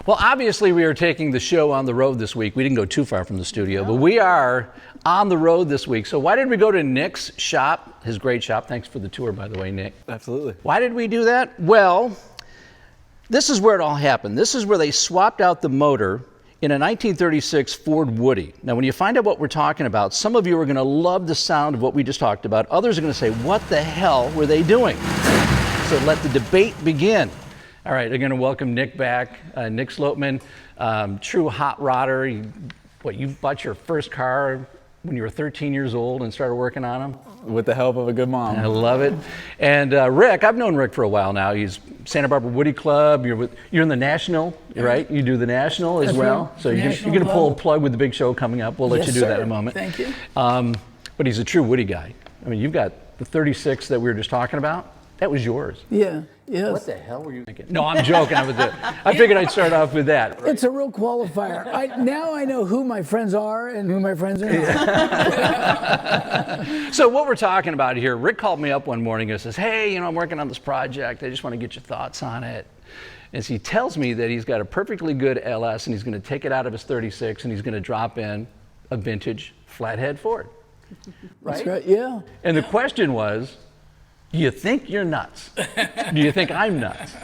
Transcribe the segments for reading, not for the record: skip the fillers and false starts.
Well, obviously we are taking the show on the road this week. We didn't go too far from the studio, but we are on the road this week. So why did we go to Nick's shop, his great shop? Thanks for the tour, by the way, Nick. Absolutely. Why did we do that? Well, this is where it all happened. This is where they swapped out the motor in a 1936 Ford Woody. Now, when you find out what we're talking about, some of you are going to love the sound of what we just talked about. Others are going to say, what the hell were they doing? So let the debate begin. All right, I'm going to welcome Nick back. Nick Sloatman, true hot rodder. You bought your first car when you were 13 years old and started working on them? With the help of a good mom. I love it. And Rick, I've known Rick for a while now. He's Santa Barbara Woody Club. You're in the National, right? You do the National as well. Right. So you're going to pull a plug with the big show coming up. We'll let you do that in a moment. Thank you. But he's a true Woody guy. I mean, you've got the 36 that we were just talking about. That was yours. Yeah, yes. What the hell were you thinking? No, I'm joking. I figured I'd start off with that. It's a real qualifier. Now I know who my friends are and who my friends are not. So what we're talking about here, Rick called me up one morning and says, hey, I'm working on this project. I just want to get your thoughts on it. And so he tells me that he's got a perfectly good LS and he's going to take it out of his 36 and he's going to drop in a vintage flathead Ford. Right? That's right, yeah. And the question was, do you think you're nuts? Do you think I'm nuts?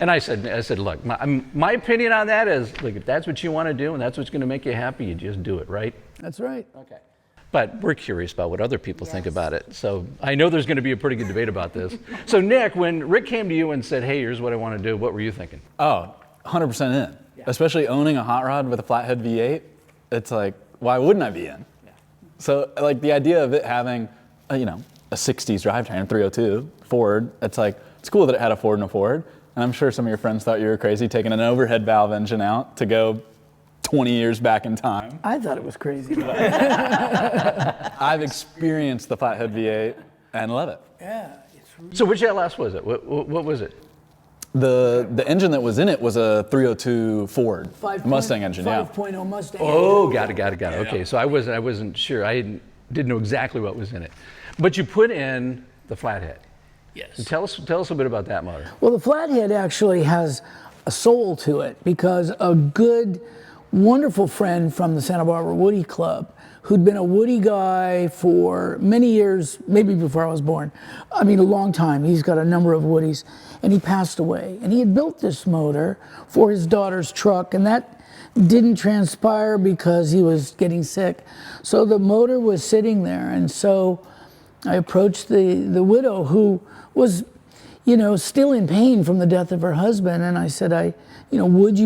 And I said, look, my opinion on that is, look, if that's what you want to do and that's what's going to make you happy, you just do it, right? That's right. Okay. But we're curious about what other people think about it. So I know there's going to be a pretty good debate about this. So Nick, when Rick came to you and said, hey, here's what I want to do, what were you thinking? Oh, 100% in. Yeah. Especially owning a hot rod with a flathead V8, it's like, why wouldn't I be in? Yeah. So like the idea of it having, a 60s drivetrain, 302 Ford. It's cool that it had a Ford and a Ford. And I'm sure some of your friends thought you were crazy taking an overhead valve engine out to go 20 years back in time. I thought it was crazy. I've experienced the flathead V8 and love it. Yeah. So which LS was it? What was it? The engine that was in it was a 302 Ford Mustang engine, 5.0 Mustang. Oh, got it. Okay, so I wasn't sure. I didn't know exactly what was in it. But you put in the flathead. Yes. And tell us a bit about that motor. Well, the flathead actually has a soul to it because a good, wonderful friend from the Santa Barbara Woody Club who'd been a Woody guy for many years, maybe before I was born. I mean, a long time. He's got a number of Woodies. And he passed away. And he had built this motor for his daughter's truck, and that didn't transpire because he was getting sick. So the motor was sitting there, and so I approached the widow who was, still in pain from the death of her husband, and I said, would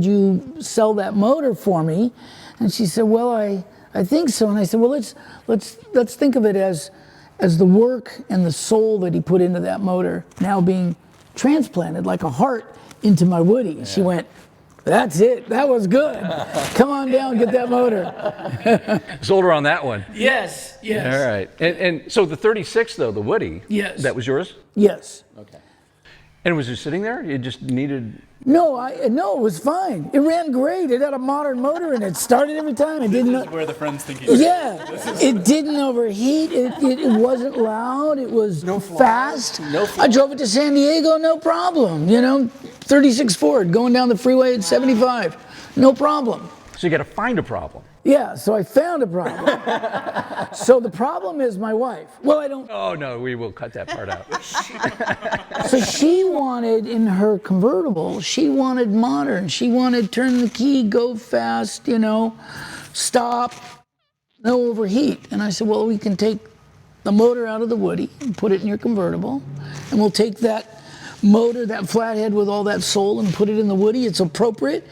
you sell that motor for me? And she said, well, I think so. And I said, well, let's think of it as the work and the soul that he put into that motor now being transplanted like a heart into my Woody. Yeah. She went, that's it. That was good. Come on down, get that motor. Sold her on that one. Yes. All right. And so the 36, though, the Woody, yes. That was yours? Yes. Okay. And was it sitting there? You just needed... No, it was fine. It ran great. It had a modern motor in it. Started every time. It didn't. This is where the friends think you. Yeah, it didn't overheat. It wasn't loud. It was fast. I drove it to San Diego, no problem. 36 Ford going down the freeway at 75, no problem. So you got to find a problem. Yeah, so I found a problem. So the problem is my wife. Well, I don't. Oh, no, we will cut that part out. So she wanted, in her convertible, she wanted modern. She wanted turn the key, go fast, stop, no overheat. And I said, well, we can take the motor out of the Woody and put it in your convertible. And we'll take that motor, that flathead with all that soul, and put it in the Woody. It's appropriate.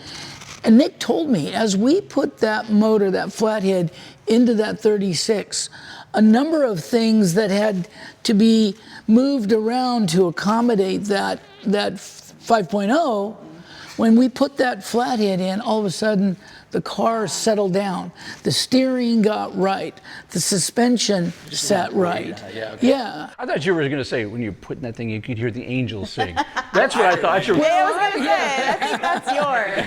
And Nick told me, as we put that motor, that flathead, into that 36, a number of things that had to be moved around to accommodate that 5.0, when we put that flathead in, all of a sudden, the car settled down. The steering got right. The suspension sat right. Yeah. I thought you were going to say when you're putting that thing, you could hear the angels sing. That's what I thought you were. Yeah, I was going to say, I think that's yours.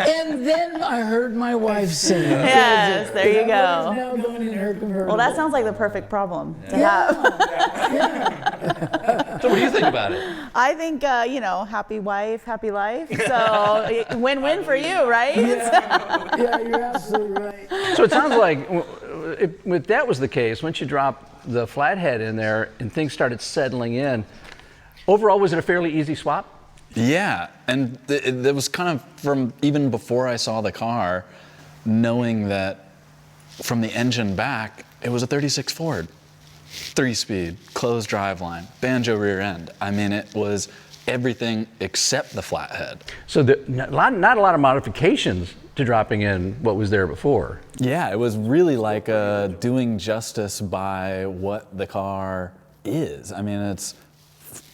And then I heard my wife sing. Yes, there you go. Now going in her convertible. Well, that sounds like the perfect problem to have. Yeah. So what do you think about it? I think, happy wife, happy life. So win-win for you, right? Yeah, you're absolutely right. So it sounds like if that was the case, once you drop the flathead in there and things started settling in, overall, was it a fairly easy swap? Yeah, and it was kind of from even before I saw the car, knowing that from the engine back, it was a 36 Ford, 3-speed, closed driveline, banjo rear end. I mean, it was everything except the flathead. So not a lot of modifications to dropping in what was there before. Yeah, it was really like doing justice by what the car is. I mean, it's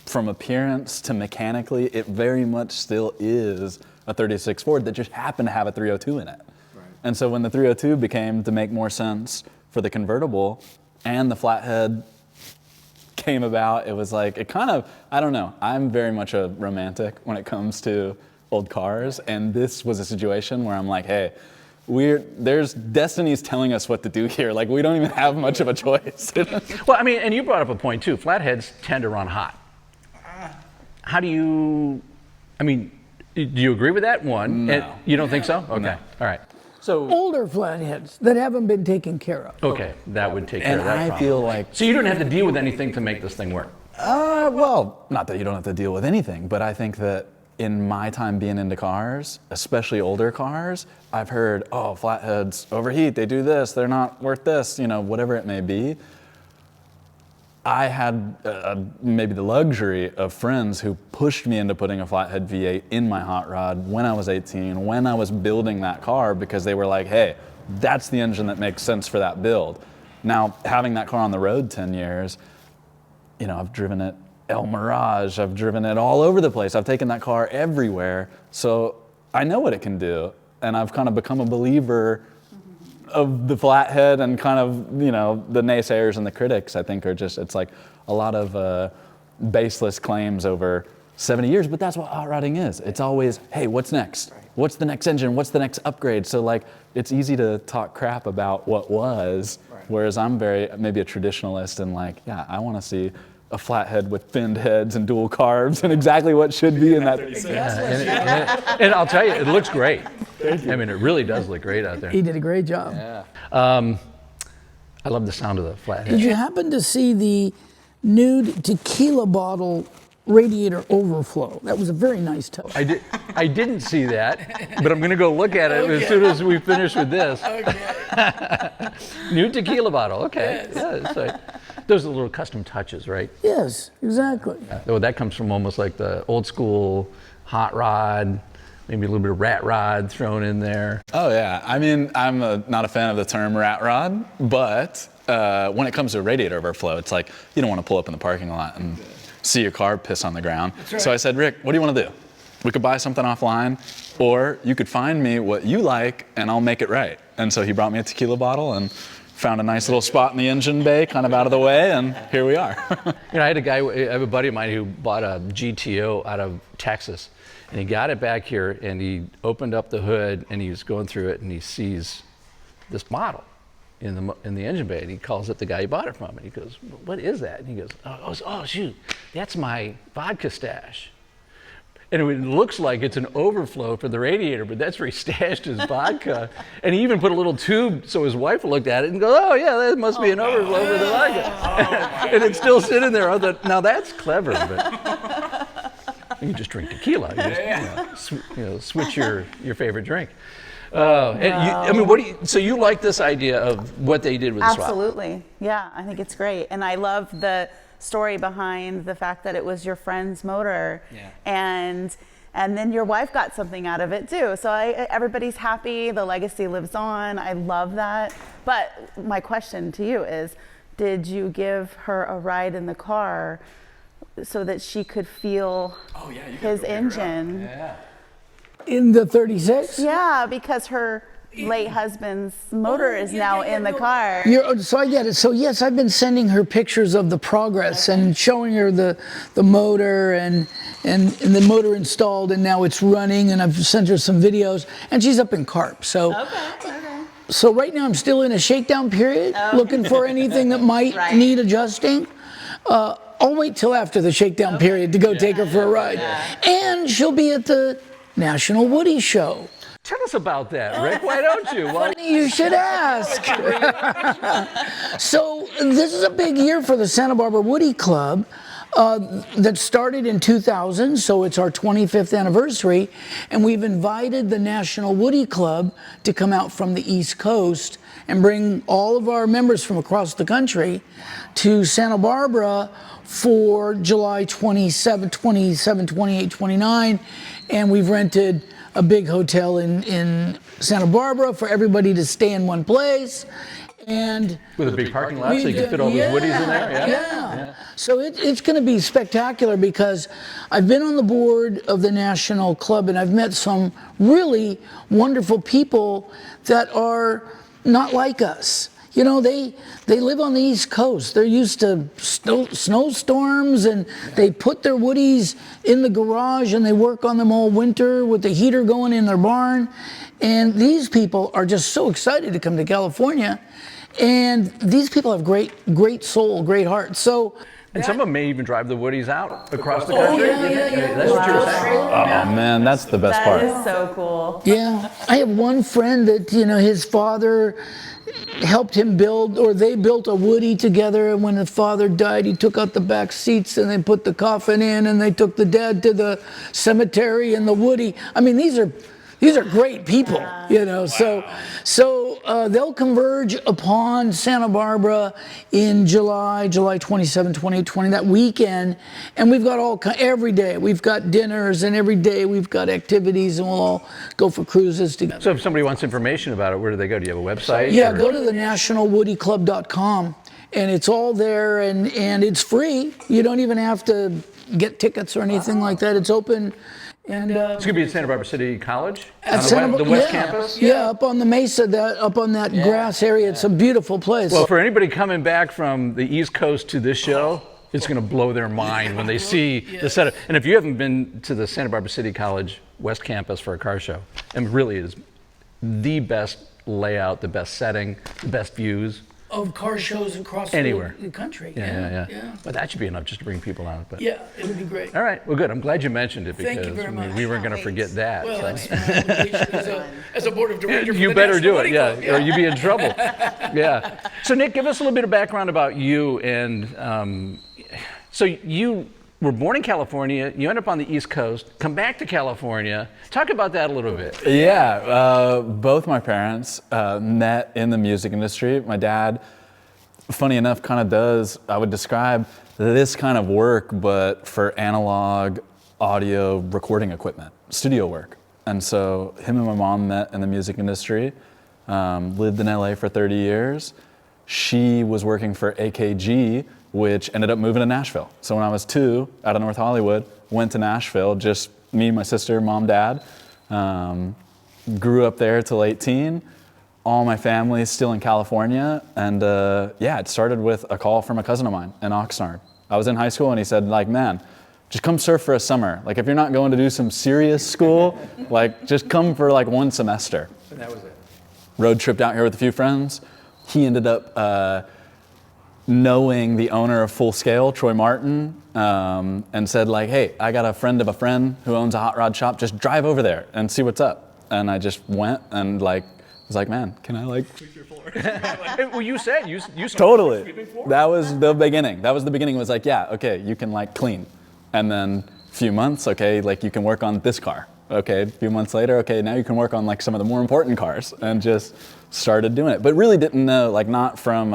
from appearance to mechanically, it very much still is a 36 Ford that just happened to have a 302 in it. Right. And so when the 302 became to make more sense for the convertible and the flathead came about, it was like, it kind of, I don't know, I'm very much a romantic when it comes to old cars, and this was a situation where I'm like, hey, there's destiny's telling us what to do here. Like, we don't even have much of a choice. Well, I mean, and you brought up a point too. Flatheads tend to run hot. How do you, do you agree with that one? No. And you don't think so? Okay, No. all right. So, Older flatheads that haven't been taken care of. okay, that would take care and of that I problem. feel like, So you don't have to deal with anything to make this thing work? well, not that you don't have to deal with anything, but I think that in my time being into cars, especially older cars, I've heard, oh, flatheads overheat, they do this, they're not worth this, whatever it may be. I had maybe the luxury of friends who pushed me into putting a flathead V8 in my hot rod when I was 18, when I was building that car, because they were like, hey, that's the engine that makes sense for that build. Now, having that car on the road 10 years, I've driven it El Mirage, I've driven it all over the place. I've taken that car everywhere. So I know what it can do. And I've kind of become a believer of the flathead, and kind of, the naysayers and the critics, I think, are just, it's like a lot of baseless claims over 70 years, but that's what hot rodding is. It's always, hey, what's next? What's the next engine? What's the next upgrade? So like, it's easy to talk crap about what was, whereas I'm maybe a traditionalist and like, yeah, I want to see a flathead with finned heads and dual carbs and exactly what should be in that. Yeah, and I'll tell you, it looks great. I mean, it really does look great out there. He did a great job. Yeah. I love the sound of the flathead. Did you happen to see the Nude Tequila bottle radiator overflow? That was a very nice touch. I didn't see that, but I'm going to go look at it as soon as we finish with this. Okay. New tequila bottle. Okay. Yes. Yeah, it's like, those are little custom touches, right? Yes, exactly. Oh, that comes from almost like the old school hot rod, maybe a little bit of rat rod thrown in there. Oh yeah, I mean, I'm not a fan of the term rat rod, but when it comes to radiator overflow, it's like, you don't want to pull up in the parking lot and see your car piss on the ground. Right. So I said, Rick, what do you want to do? We could buy something offline, or you could find me what you like and I'll make it right. And so he brought me a tequila bottle and found a nice little spot in the engine bay, kind of out of the way, and here we are. I had I have a buddy of mine who bought a GTO out of Texas, and he got it back here, and he opened up the hood, and he was going through it, and he sees this bottle in the engine bay, and he calls up the guy he bought it from, and he goes, "What is that?" And he goes, "Oh shoot, that's my vodka stash." And it looks like it's an overflow for the radiator, but that's where he stashed his vodka. And he even put a little tube so his wife looked at it and goes, "Oh yeah, that must be an overflow for the vodka." And it's still sitting there. Now that's clever, but you just drink tequila. You just, switch your favorite drink. So you like this idea of what they did with the swap? Absolutely. Yeah, I think it's great. And I love the story behind the fact that it was your friend's motor, and then your wife got something out of it too. So everybody's happy, the legacy lives on. I love that. But my question to you is, did you give her a ride in the car so that she could feel his engine? Yeah. In the 36? Yeah, because her late husband's motor is now in the car. So I get it. So yes, I've been sending her pictures of the progress and showing her the motor and the motor installed, and now it's running, and I've sent her some videos, and she's up in carp. So so right now I'm still in a shakedown period, looking for anything that might need adjusting. I'll wait till after the shakedown period to go take her for a ride. And she'll be at the National Woody Show. Tell us about that, Rick. Why don't you? Well, Funny you should ask. So this is a big year for the Santa Barbara Woody Club. That started in 2000, so it's our 25th anniversary, and we've invited the National Woody Club to come out from the East Coast and bring all of our members from across the country to Santa Barbara for July 27, 28, 29, and we've rented a big hotel in Santa Barbara for everybody to stay in one place. And with a big parking lot, so you can fit all those woodies in there. Yeah. So it's going to be spectacular because I've been on the board of the National Club and I've met some really wonderful people that are not like us. You know, they live on the East Coast. They're used to snowstorms, and they put their woodies in the garage and they work on them all winter with the heater going in their barn. And these people are just so excited to come to California. And these people have great soul, great heart. So, and some of them may even drive the woodies out across the country. That's what you're saying. Oh man, that's the best part. That is so cool. Yeah, I have one friend that, you know, his father helped him build, or they built a Woody together, and when the father died, he took out the back seats and they put the coffin in, and they took the dad to the cemetery and the Woody. I mean, these are great people, you know. Wow. So they'll converge upon Santa Barbara in July 27, 28, 20, that weekend, and we've got every day we've got dinners, and every day we've got activities, and we'll all go for cruises together. So if somebody wants information about it, where do they go? Do you have a website? Yeah, go to the nationalwoodyclub.com, and it's all there, and it's free. You don't even have to get tickets or anything like that. It's open. And it's going to be at Santa Barbara City College, at the West Campus? Yeah, up on the mesa, up on that grass area. It's a beautiful place. Well, for anybody coming back from the East Coast to this show, it's going to blow their mind when they see the setup. And if you haven't been to the Santa Barbara City College West Campus for a car show, and really it is the best layout, the best setting, the best views. Of car shows across anywhere the country. Yeah. But that should be enough just to bring people out. But yeah, it would be great. All right, well, good. I'm glad you mentioned it because Thank you very much. we weren't going to forget that. Well, that's my obligation as a board of directors. You better do it, or you'd be in trouble. Yeah. So Nick, give us a little bit of background about you. And so you were born in California. You end up on the East Coast. Come back to California. Talk about that a little bit. Yeah, both my parents met in the music industry. My dad, funny enough, kind of does, I would describe this kind of work, but for analog audio recording equipment, studio work. And so him and my mom met in the music industry, lived in LA for 30 years. She was working for AKG, which ended up moving to Nashville. So when I was 2, out of North Hollywood, went to Nashville, just me, my sister, mom, dad. Grew up there till 18. All my family is still in California. And it started with a call from a cousin of mine in Oxnard. I was in high school and he said, like, man, just come surf for a summer. Like, if you're not going to do some serious school, like, just come for like 1 semester. And that was it. Road tripped out here with a few friends. He ended up knowing the owner of Full Scale, Troy Martin, and said like, hey, I got a friend of a friend who owns a hot rod shop, just drive over there and see what's up. And I just went and like, was like, man, can I like sweep your floor? Well, you said you totally. That was the beginning. It was like, yeah, okay, you can like clean. And then a few months, okay, like you can work on this car. Okay, a few months later, okay, now you can work on like some of the more important cars, and just started doing it. But really didn't know, like not from,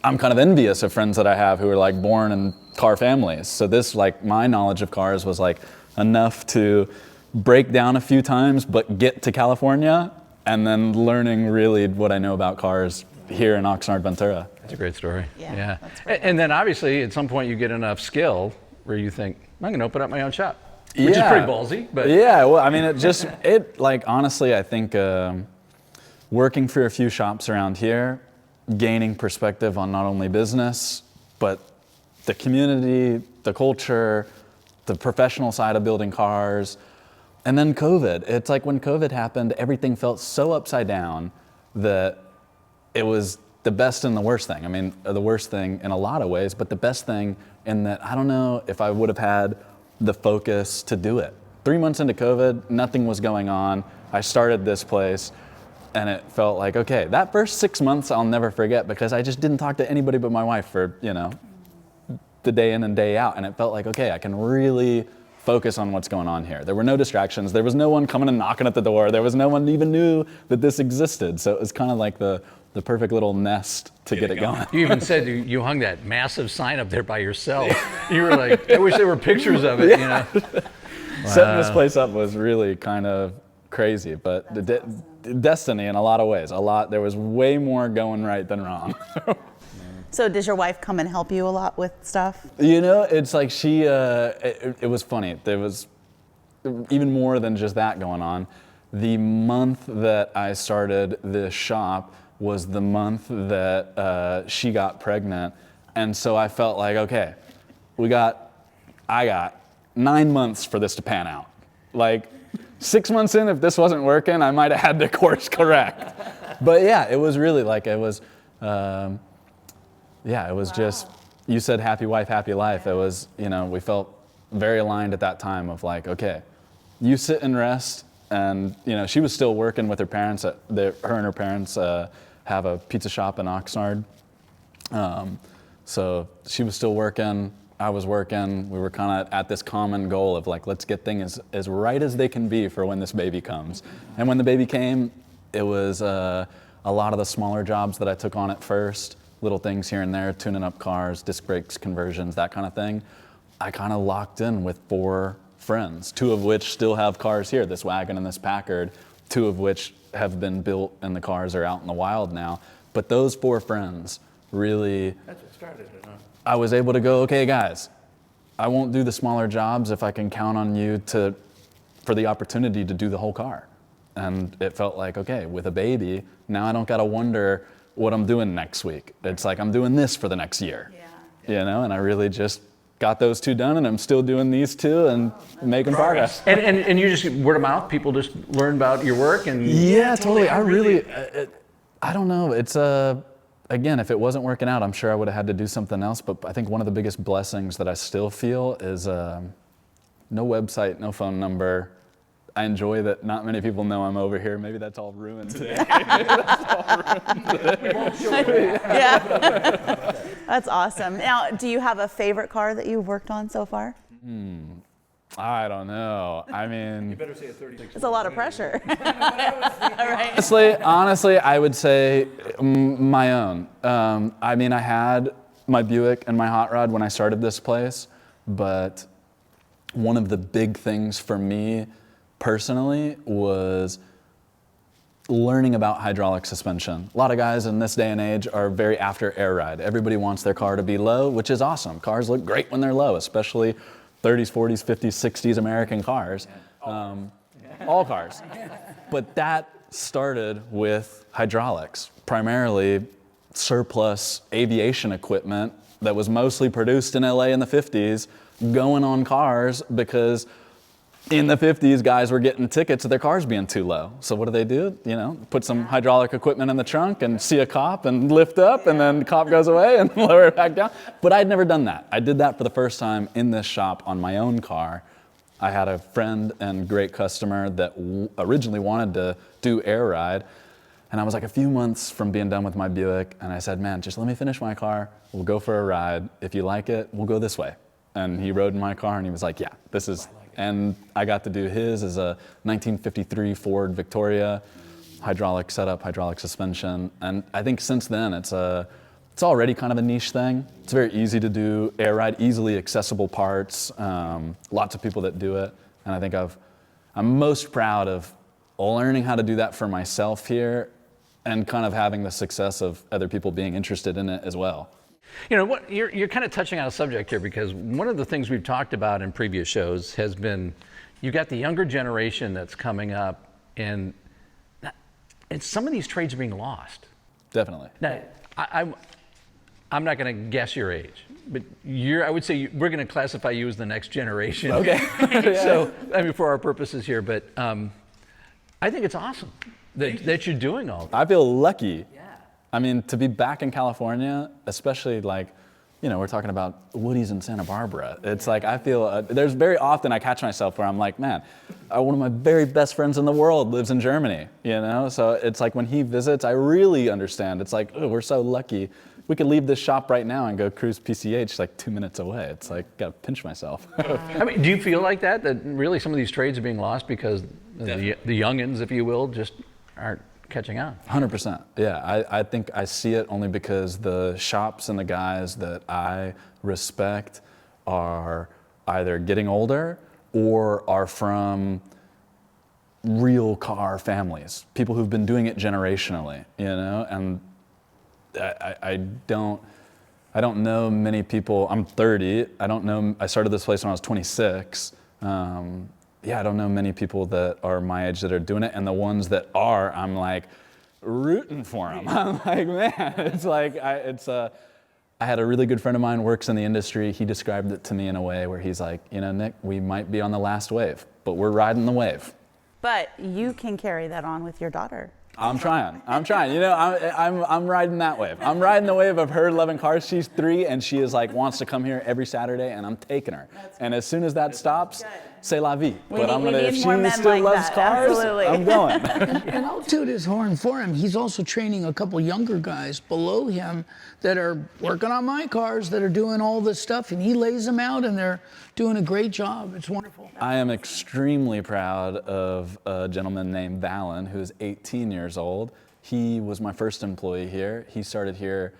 I'm kind of envious of friends that I have who are like born in car families. So this, like my knowledge of cars was like enough to break down a few times, but get to California, and then learning really what I know about cars here in Oxnard, Ventura. That's a great story. Yeah. And then obviously at some point you get enough skill where you think, I'm going to open up my own shop. Which is pretty ballsy, but yeah. Well, I mean, it like honestly, I think working for a few shops around here, gaining perspective on not only business but the community, the culture, the professional side of building cars, and then COVID. It's like when COVID happened, everything felt so upside down that it was the best and the worst thing. I mean, the worst thing in a lot of ways, but the best thing in that I don't know if I would have had the focus to do it. 3 months into COVID, nothing was going on. I started this place and it felt like, okay, that first 6 months I'll never forget because I just didn't talk to anybody but my wife for, the day in and day out. And it felt like, okay, I can really focus on what's going on here. There were no distractions. There was no one coming and knocking at the door. There was no one even knew that this existed. So it was kind of like the perfect little nest to get it going. You even said you hung that massive sign up there by yourself. You were like, I wish there were pictures of it, Setting this place up was really kind of crazy, but destiny in a lot of ways. There was way more going right than wrong. So does your wife come and help you a lot with stuff? It's like she, it was funny. There was even more than just that going on. The month that I started this shop was the month that she got pregnant. And so I felt like, okay, I got 9 months for this to pan out. Like 6 months in, if this wasn't working, I might have had the course correct. But yeah, it was really like, it was just, you said happy wife, happy life. It was, we felt very aligned at that time of like, okay, you sit and rest. And, she was still working with her parents. Her and her parents have a pizza shop in Oxnard. So she was still working, I was working. We were kind of at this common goal of like, let's get things as right as they can be for when this baby comes. And when the baby came, it was a lot of the smaller jobs that I took on at first, little things here and there, tuning up cars, disc brakes, conversions, that kind of thing. I kind of locked in with 4 friends, 2 of which still have cars here, this wagon and this Packard, 2 of which have been built and the cars are out in the wild now. But those 4 friends really, that's what started it, huh? I was able to go, okay guys, I won't do the smaller jobs if I can count on you for the opportunity to do the whole car. And it felt like, okay, with a baby, now I don't gotta wonder what I'm doing next week. It's like I'm doing this for the next year, and I really just got those 2 done, and I'm still doing these 2 and making progress. And you just word of mouth, people just learn about your work and yeah, totally. I don't know. It's again, if it wasn't working out, I'm sure I would have had to do something else. But I think one of the biggest blessings that I still feel is no website, no phone number. I enjoy that not many people know I'm over here. Maybe that's all ruined today. Yeah. That's awesome. Now, do you have a favorite car that you've worked on so far? I don't know. I mean, you better say a 36. It's a lot of pressure. Honestly, I would say my own. I mean, I had my Buick and my hot rod when I started this place, but one of the big things for me personally was learning about hydraulic suspension. A lot of guys in this day and age are very after air ride. Everybody wants their car to be low, which is awesome. Cars look great when they're low, especially 30s, 40s, 50s, 60s American cars. All cars. But that started with hydraulics, primarily surplus aviation equipment that was mostly produced in LA in the 50s, going on cars because in the 50s, guys were getting tickets of their cars being too low. So what do? Put some hydraulic equipment in the trunk and see a cop and lift up, and then the cop goes away and lower it back down. But I'd never done that. I did that for the first time in this shop on my own car. I had a friend and great customer that originally wanted to do air ride. And I was like a few months from being done with my Buick, and I said, man, just let me finish my car. We'll go for a ride. If you like it, we'll go this way. And he rode in my car, and he was like, yeah, this is... And I got to do his as a 1953 Ford Victoria, hydraulic setup, hydraulic suspension. And I think since then, it's already kind of a niche thing. It's very easy to do air ride, easily accessible parts, lots of people that do it. And I think I'm most proud of learning how to do that for myself here and kind of having the success of other people being interested in it as well. You're kind of touching on a subject here, because one of the things we've talked about in previous shows has been you've got the younger generation that's coming up, and some of these trades are being lost. Definitely. Now, I'm not going to guess your age, but I would say we're going to classify you as the next generation. Okay. Yeah. So, I mean, for our purposes here, but I think it's awesome that you're doing all that. I feel lucky. I mean, to be back in California, especially like, we're talking about Woody's in Santa Barbara. It's like, I feel, there's very often I catch myself where I'm like, man, one of my very best friends in the world lives in Germany, So it's like when he visits, I really understand. It's like, oh, we're so lucky. We could leave this shop right now and go cruise PCH like 2 minutes away. It's like, gotta pinch myself. I mean, do you feel like that really some of these trades are being lost because the youngins, if you will, just aren't catching on? 100%. Yeah, I think I see it only because the shops and the guys that I respect are either getting older or are from real car families, people who've been doing it generationally, and I don't know many people. I'm 30. I started this place when I was 26. I don't know many people that are my age that are doing it, and the ones that are, I'm like rooting for them. I'm like, man, it's like, I had a really good friend of mine works in the industry. He described it to me in a way where he's like, Nick, we might be on the last wave, but we're riding the wave. But you can carry that on with your daughter. I'm trying. I'm riding that wave. I'm riding the wave of her loving cars. She's 3 and she is like wants to come here every Saturday, and I'm taking her. And as soon as that stops, c'est la vie. But if she still loves cars, absolutely. I'm going. And I'll toot his horn for him. He's also training a couple younger guys below him that are working on my cars, that are doing all this stuff, and he lays them out, and they're doing a great job. It's wonderful. I am extremely proud of a gentleman named Valen, who is 18 years old. He was my first employee here. He started here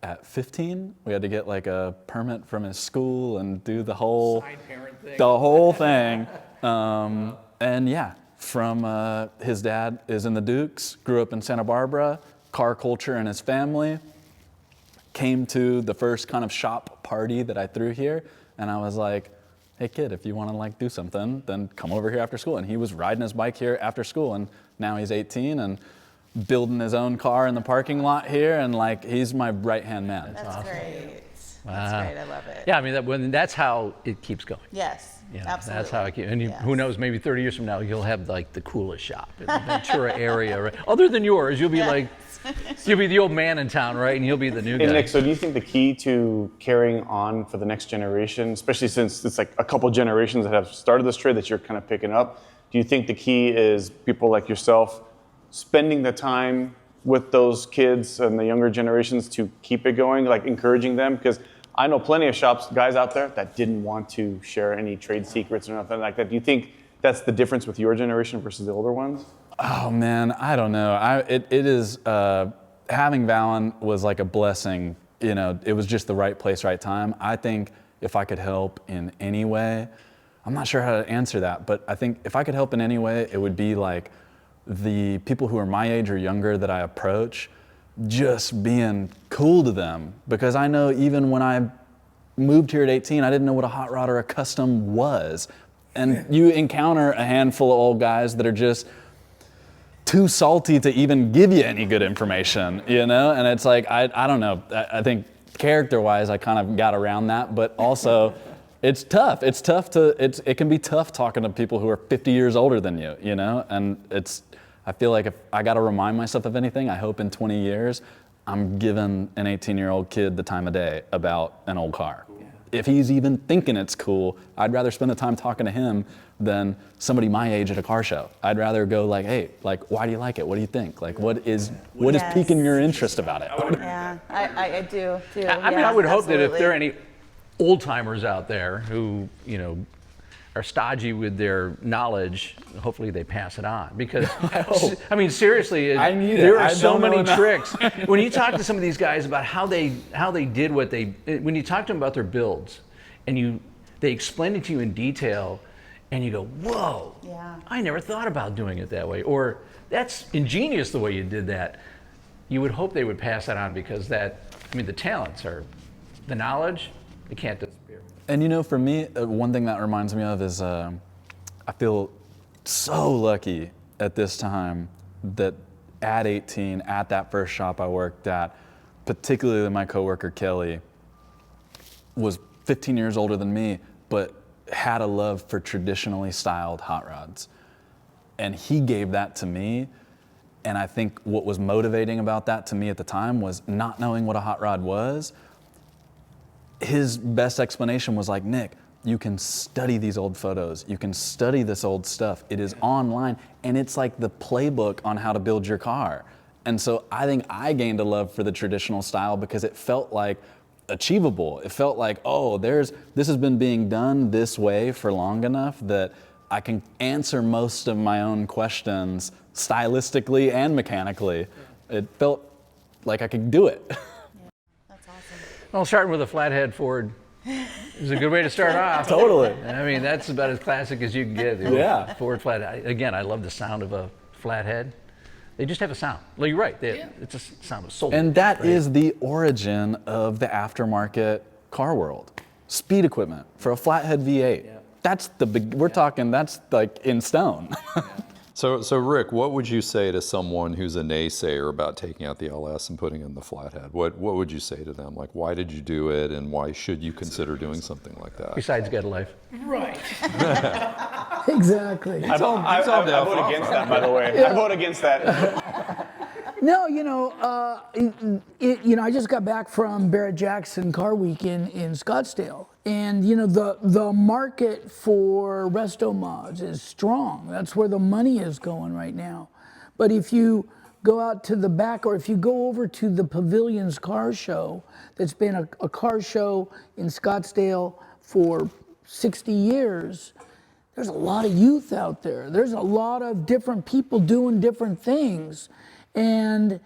at 15. We had to get like a permit from his school and do the whole thing. And yeah, from his dad is in the Dukes, grew up in Santa Barbara, car culture in his family, came to the first kind of shop party that I threw here, and I was like, hey kid, if you want to like do something, then come over here after school. And he was riding his bike here after school, and now he's 18 and building his own car in the parking lot here, and like he's my right-hand man. That's awesome. Great. Wow. That's great. I love it. Yeah, I mean that's how it keeps going. Yes, absolutely. That's how it keeps. And who knows? Maybe 30 years from now, you'll have like the coolest shop in the Ventura area, right? Other than yours, you'll be like, you'll be the old man in town, right? And you'll be the new guy. Hey Nick, so do you think the key to carrying on for the next generation, especially since it's like a couple generations that have started this trade that you're kind of picking up, do you think the key is people like yourself spending the time with those kids and the younger generations to keep it going, like encouraging them? Because I know plenty of shops, guys out there that didn't want to share any trade secrets or nothing like that. Do you think that's the difference with your generation versus the older ones? Oh man, I don't know. It is, having Valen was like a blessing. It was just the right place, right time. I think if I could help in any way, I'm not sure how to answer that, but I think if I could help in any way, it would be like the people who are my age or younger that I approach, just being cool to them. Because I know even when I moved here at 18, I didn't know what a hot rod or a custom was. And you encounter a handful of old guys that are just too salty to even give you any good information, And it's like, I don't know. I think character-wise, I kind of got around that, but also it's tough. It can be tough talking to people who are 50 years older than you, And I feel like if I got to remind myself of anything, I hope in 20 years, I'm giving an 18-year-old kid the time of day about an old car. Yeah. If he's even thinking it's cool, I'd rather spend the time talking to him than somebody my age at a car show. I'd rather go like, hey, like, why do you like it? What do you think? Like, what is piquing your interest about it? Yeah, I do too. I mean, I would hope that if there are any old timers out there who, are stodgy with their knowledge, hopefully they pass it on. Because, I mean, seriously, there are so many tricks. When you talk to some of these guys about how they did what when you talk to them about their builds, and they explain it to you in detail, and you go, whoa, I never thought about doing it that way. Or, that's ingenious the way you did that. You would hope they would pass that on, because the talents are, the knowledge, it can't disappear. And for me, one thing that reminds me of is I feel so lucky at this time that at 18, at that first shop I worked at, particularly my coworker Kelly, was 15 years older than me, but had a love for traditionally styled hot rods. And he gave that to me. And I think what was motivating about that to me at the time was not knowing what a hot rod was. His best explanation was like, Nick, you can study these old photos. You can study this old stuff. It is online, and it's like the playbook on how to build your car. And so I think I gained a love for the traditional style because it felt like achievable. It felt like, oh, this has been being done this way for long enough that I can answer most of my own questions stylistically and mechanically. It felt like I could do it. That's awesome. Well, starting with a flathead Ford is a good way to start off. Totally. I mean, that's about as classic as you can get. Yeah. Ford flathead. Again, I love the sound of a flathead. They just have a sound. Well, you're right. It's a sound of soul. And that is the origin of the aftermarket car world. Speed equipment for a flathead V8. Yeah. That's the big, we're talking, that's like in stone. So Rick, what would you say to someone who's a naysayer about taking out the LS and putting in the flathead? What would you say to them? Like, why did you do it, and why should you consider doing something like that? Besides, get a life. Right. Exactly. I vote against that, by the way. I vote against that. No, I just got back from Barrett-Jackson Car Week in Scottsdale, and the market for restomods is strong. That's where the money is going right now. But if you go out to the back, or if you go over to the Pavilion's car show, that's been a car show in Scottsdale for 60 years, there's a lot of youth out there. There's a lot of different people doing different things. And,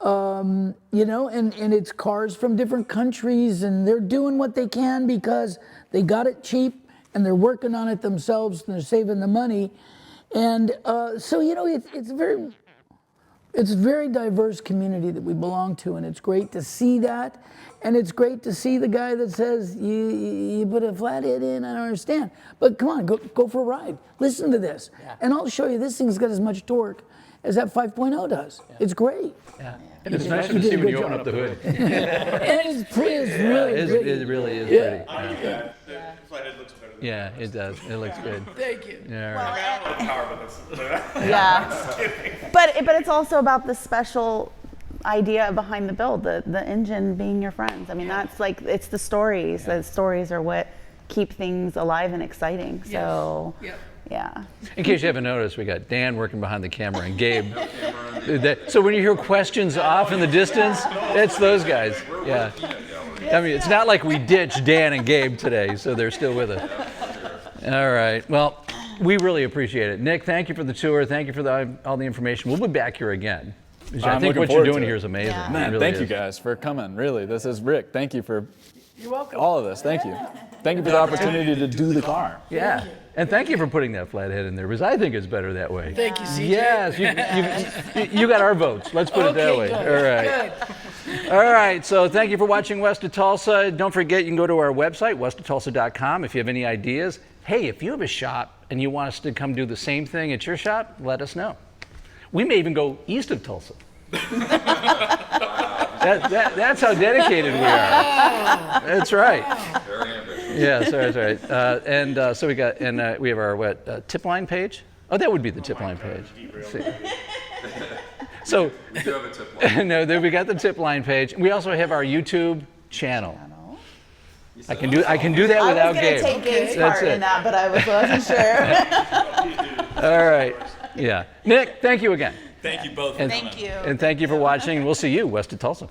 and it's cars from different countries, and they're doing what they can because they got it cheap and they're working on it themselves and they're saving the money. And it's a very diverse community that we belong to, and it's great to see that. And it's great to see the guy that says, you put a flathead in, I don't understand. But come on, go for a ride. Listen to this. Yeah. And I'll show you, this thing's got as much torque as that 5.0 does. Yeah. It's great. Yeah. And it's nicer to see when you open up the hood. And it's really pretty. It really is pretty. The flathead looks better than Yeah, it does. It looks good. Thank you. Yeah, I right. mean, I don't know power, but that's... Yeah. But it's also about the special idea behind the build, the engine being your friends. I mean, that's like, it's the stories. The stories are what keep things alive and exciting. So, Yep. yeah. In case you haven't noticed, we got Dan working behind the camera and Gabe. So when you hear questions off in the distance, it's those guys. Yeah. I mean, it's not like we ditched Dan and Gabe today, so they're still with us. All right. Well, we really appreciate it. Nick, thank you for the tour. Thank you for all the information. We'll be back here again. I think what you're doing here is amazing. Yeah. Man, really thank is. you guys for coming. Really, this is Rick. Thank you for all of this. Thank you. Thank you for the opportunity to do the car. Yeah. And thank you for putting that flathead in there, because I think it's better that way. Thank you, CJ. Yes, you got our votes. Let's put it that way. Good. All right. All right, so thank you for watching West of Tulsa. Don't forget, you can go to our website, westoftulsa.com, if you have any ideas. Hey, if you have a shop and you want us to come do the same thing at your shop, let us know. We may even go east of Tulsa. That's how dedicated we are. That's right. Yeah, sorry, that's right. So we have our tip line page. Oh, that would be the tip line page. So We do have a tip line. no, then we got the tip line page. We also have our YouTube channel. I can do that I without was going Gabe. to take Gabe's That's part it. in that, but I wasn't sure. All right. Yeah. Nick, thank you again. Thank you both. And Thank you. And thank you for watching. We'll see you west of Tulsa.